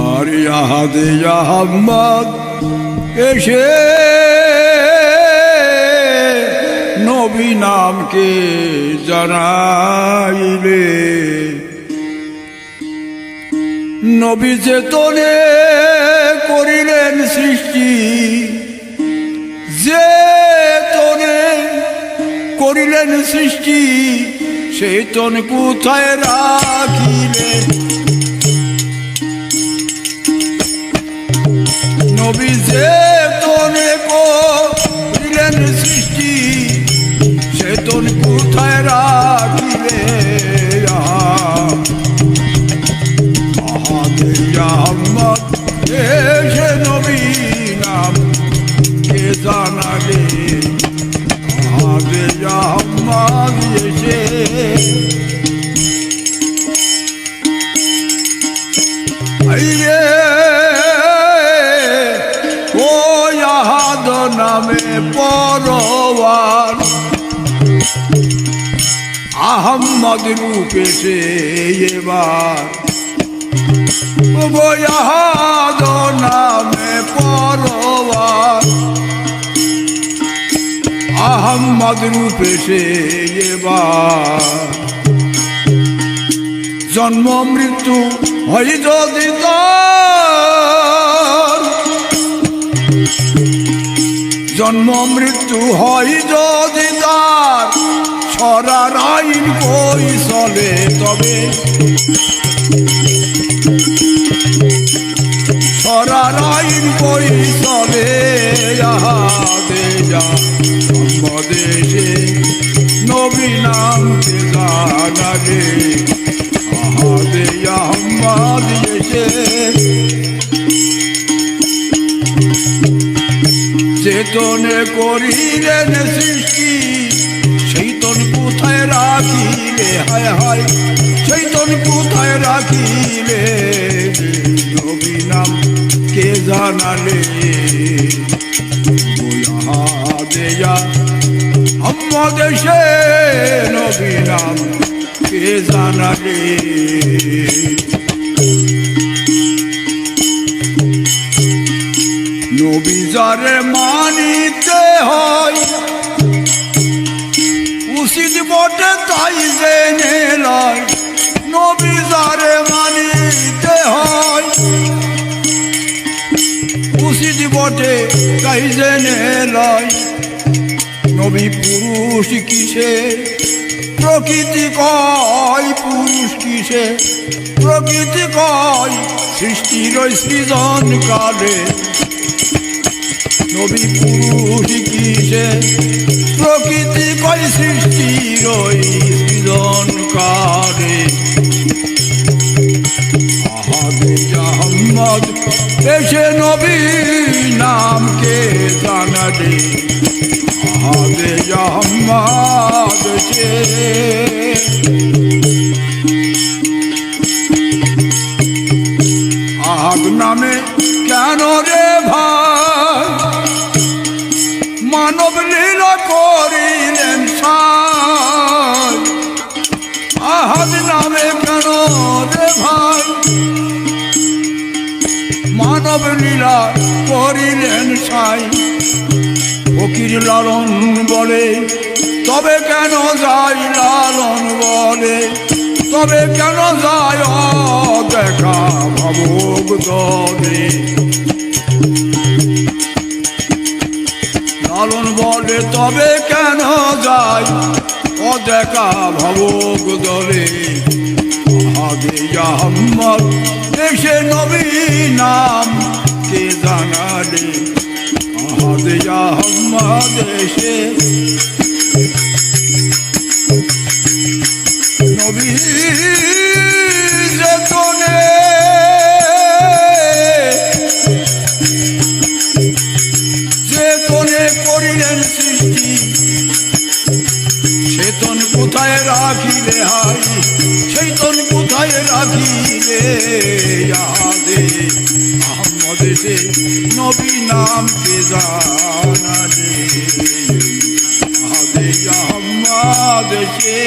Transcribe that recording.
আর ইয়াহাদে আহমদ এসে নবী নামকে জানাইলে নবী চেতনে করিলেন সৃষ্টি চেতনে করিলেন সৃষ্টি চেতন কোথায় রাখিলে নবী চেতনে করিলেন সৃষ্টি চেতন কোথায় রাখিলে আহমদ এসে নবী নাম কে জানালে আহমদ এসে আইরে ও আহাদ নামে পরওয়ার আহমদ রূপে সে এবার আহাদ নামে পরওয়ার আহমদ রূপে সে এবার জন্ম মৃত্যু হয় যদি তার জন্ম মৃত্যু হয় যদি তার ছড়ার আইন কই চলে তবে ছড়ার আইন কই চলে আহাদে দেশে নবী নামকে জানালে আহাদে আহমদ এসে চেতনে করিলেন সৃষ্টি চৈতন কোথায় রাখিলে হায় হায় চৈতন কোথায় রাখিলে নবী নাম কে জানালে আহমদ এসে নবী নাম কে জানালে নবী যারে মানিতে হয় উচিত বটে তাই জেনে লয় নবী যারে মানিতে হয় উচিত বটে তাই জেনে লয় নবী পুরুষ কিসে প্রকৃতি কয় পুরুষ কিসে প্রকৃতি কয় সৃষ্টির সৃজন কালে নবী পুরুষ কিসে প্রকৃতি কয় সৃষ্টির সৃজন কালে আহাদে আহমদ এসে নবী নামকে জানালে আহাদে আহমদ এসে আহাদ নামে কেন রে ভাই মানব লীলা করিলেন সাই আহাদ নামে কেন রে ভাই মানব লীলা করিলেন সাই ফকির লালন বলে তবে কেন যায় লালন বলে তবে কেন যায় দেখা ভাবুক দলে লালন বলে তবে কেন যায় দেখা ভাবুক দলে আহাদে আহমদ এসে নবী নাম কে জানালে আহাদে আহমদ এসে নবী চেতনে চেতনে করিলেন সৃষ্টি চেতন কোথায় রাখিলে হাই চেতন কোথায় রাখিলে আহাদে আহমদ এসে নবী নামকে জানালে আহাদে আহমদ এসে